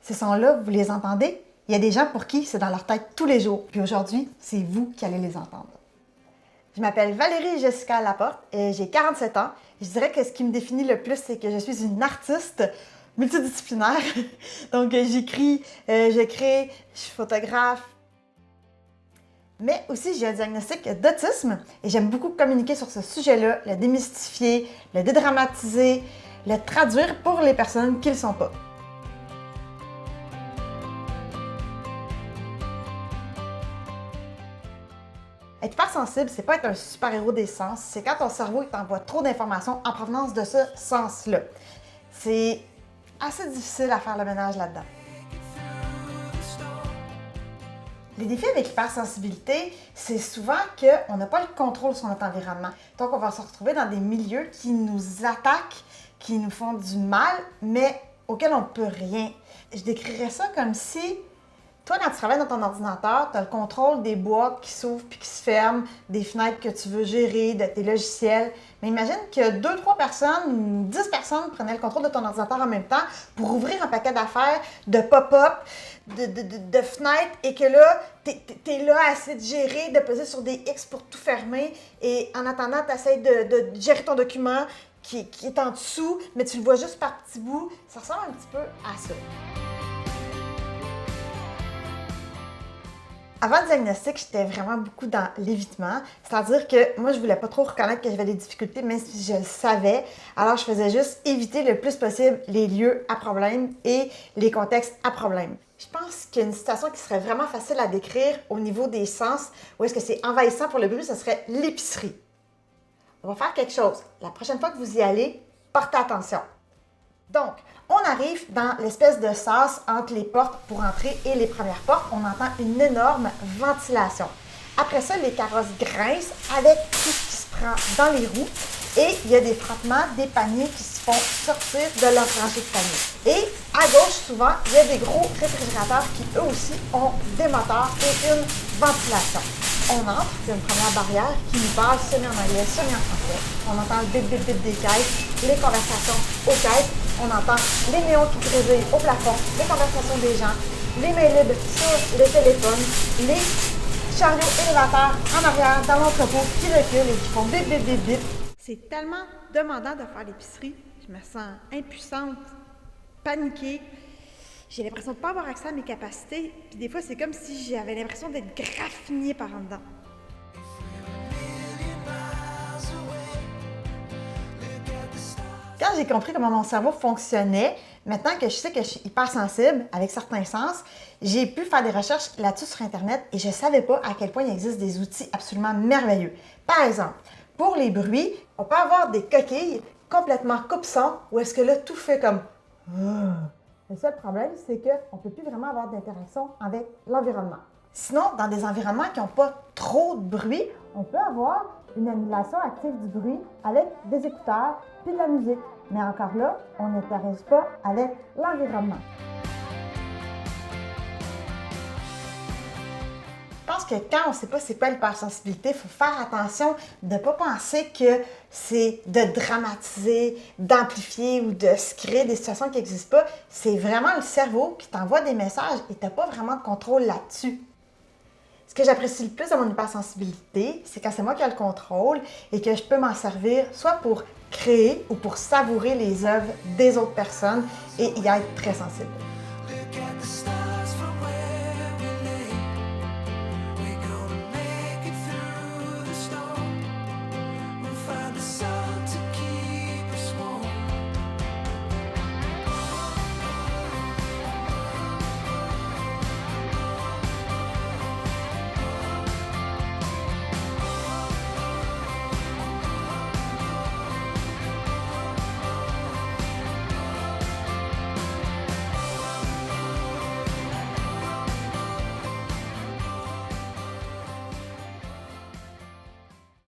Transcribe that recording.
Ces sons-là, vous les entendez? Il y a des gens pour qui c'est dans leur tête tous les jours. Puis aujourd'hui, c'est vous qui allez les entendre. Je m'appelle Valérie Jessica Laporte et j'ai 47 ans. Je dirais que ce qui me définit le plus, c'est que je suis une artiste multidisciplinaire. Donc, j'écris, je crée, je suis photographe. Mais aussi, j'ai un diagnostic d'autisme et j'aime beaucoup communiquer sur ce sujet-là, le démystifier, le dédramatiser, le traduire pour les personnes qui ne le sont pas. Être hypersensible, c'est pas être un super-héros des sens, c'est quand ton cerveau t'envoie trop d'informations en provenance de ce sens-là. C'est assez difficile à faire le ménage là-dedans. Les défis avec l'hypersensibilité, c'est souvent qu'on n'a pas le contrôle sur notre environnement. Donc, on va se retrouver dans des milieux qui nous attaquent, qui nous font du mal, mais auxquels on ne peut rien. Je décrirais ça comme si toi, quand tu travailles dans ton ordinateur, tu as le contrôle des boîtes qui s'ouvrent puis qui se ferment, des fenêtres que tu veux gérer, de tes logiciels. Mais imagine que 2-3 personnes ou 10 personnes prenaient le contrôle de ton ordinateur en même temps pour ouvrir un paquet d'affaires, de pop-up, de fenêtres, et que là, tu es là à essayer de gérer, de peser sur des X pour tout fermer. Et en attendant, tu essaies de gérer ton document qui est en dessous, mais tu le vois juste par petits bouts. Ça ressemble un petit peu à ça. Avant le diagnostic, j'étais vraiment beaucoup dans l'évitement, c'est-à-dire que moi, je voulais pas trop reconnaître que j'avais des difficultés, même si je le savais. Alors, je faisais juste éviter le plus possible les lieux à problème et les contextes à problème. Je pense qu'une situation qui serait vraiment facile à décrire au niveau des sens, où est-ce que c'est envahissant pour le bruit, ce serait l'épicerie. On va faire quelque chose. La prochaine fois que vous y allez, portez attention. Donc, on arrive dans l'espèce de sas entre les portes pour entrer et les premières portes. On entend une énorme ventilation. Après ça, les carrosses grincent avec tout ce qui se prend dans les roues. Et il y a des frottements, des paniers qui se font sortir de leur rangée de paniers. Et à gauche, souvent, il y a des gros réfrigérateurs qui, eux aussi, ont des moteurs et une ventilation. On entre, il y a une première barrière qui nous parle semi en anglais, semi en français. On entend le bip bip bip des caisses, les conversations aux caisses. On entend les néons qui grésillent au plafond, les conversations des gens, les mails libres sur les téléphones, les chariots élévateurs en arrière dans l'entrepôt qui reculent et qui font bip bip bip bip. C'est tellement demandant de faire l'épicerie. Je me sens impuissante, paniquée. J'ai l'impression de ne pas avoir accès à mes capacités. Puis des fois, c'est comme si j'avais l'impression d'être graffinée par en dedans. Quand j'ai compris comment mon cerveau fonctionnait, maintenant que je sais que je suis hypersensible avec certains sens, j'ai pu faire des recherches là-dessus sur Internet et je ne savais pas à quel point il existe des outils absolument merveilleux. Par exemple, pour les bruits, on peut avoir des coquilles complètement coupe-son où est-ce que là, tout fait comme... Le seul problème, c'est qu'on ne peut plus vraiment avoir d'interaction avec l'environnement. Sinon, dans des environnements qui n'ont pas trop de bruit, on peut avoir une annulation active du bruit avec des écouteurs puis de la musique. Mais encore là, on n'interagit pas avec l'environnement. Je pense que quand on ne sait pas c'est quoi l'hypersensibilité, il faut faire attention de ne pas penser que c'est de dramatiser, d'amplifier ou de se créer des situations qui n'existent pas. C'est vraiment le cerveau qui t'envoie des messages et tu n'as pas vraiment de contrôle là-dessus. Ce que j'apprécie le plus de mon hypersensibilité, c'est quand c'est moi qui ai le contrôle et que je peux m'en servir soit pour créer ou pour savourer les œuvres des autres personnes et y être très sensible.